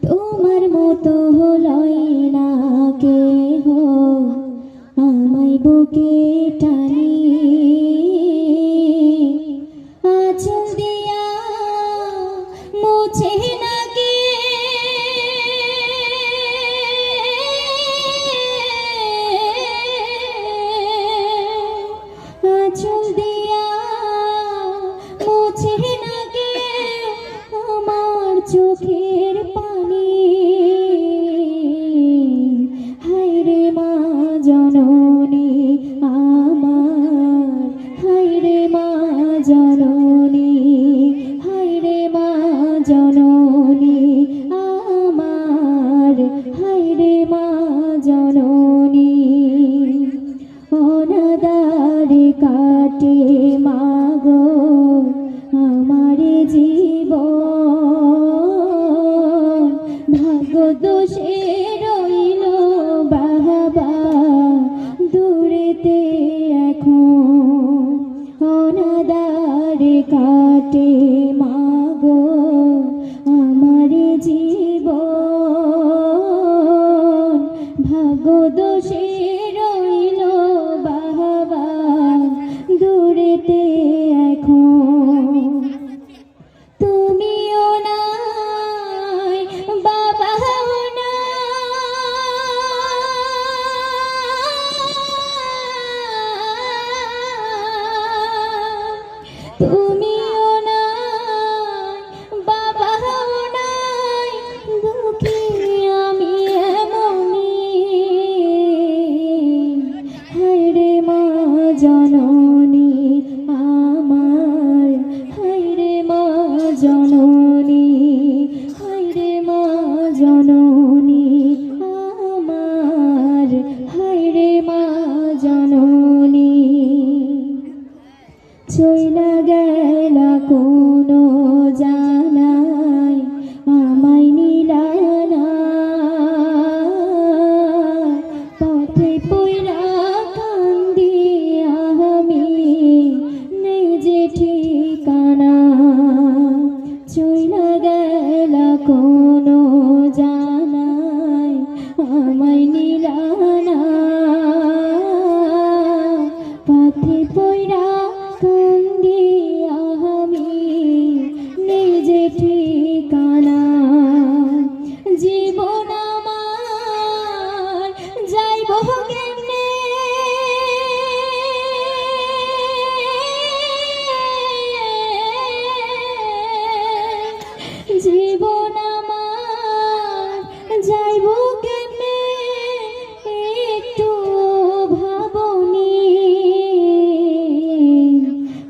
তোমার মতো হলই না কেহ আমায় বুকে টানি আঁচল দিয়া মুছে না কে আঁচল দিয়া মুছে না কে আমার চোখের পানি হায়রে মা জননী আমার হায়রে মা জননী হায়রে মা জননী আমার হায়রে মা জননী অনাদারে কাটে মাগো আমার জীবন ভাগ্য দোষে রইল বাবা দূরেতে এখন অনাদারে কাটে মাগো আমার জীবন ভাগ্য দোষে রইল বাবা দূরেতে এখন তুমিও নাই বাবাও নাই তুমিও নাই বাবাও নাই দুঃখী আমি এমনি হায়রে মা জননী আমার হায়রে মা জননী হায়রে মা জননী আমার হায়রে মা জননী চইলা গেলা কোনো জানাই আমায় নিলা না পথে পইরা কান্দি আমি নেই যে ঠিকানা চইলা গেলা কোনো জানাই আমায় নিলা না পথে পইরা কান্দি আমি নিজে ঠিকানা জীবন আমার যাইব কেমনে জীবন আমার যাইব কেমনে একটু ভাবনি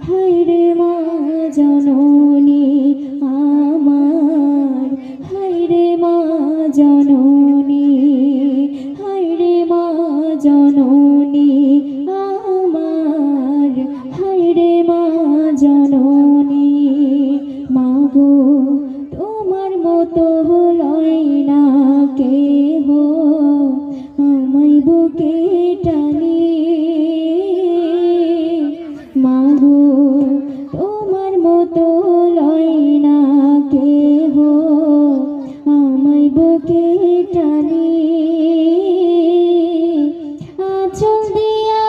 হায়রে মা জননী আমার হায়রে মা জননী হায়রে মা জননী আমার হায়রে মা জননী মাগো তোমার মতো হলই না কেহ আমায় বুকে টানি মাগো তোমার মতো লয় না কেহ আমায় বুকে টানি আঁচল দিয়া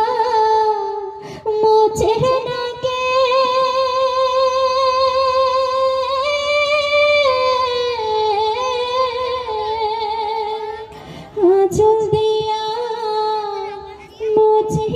মুছে না কে আঁচল দিয়া মুছে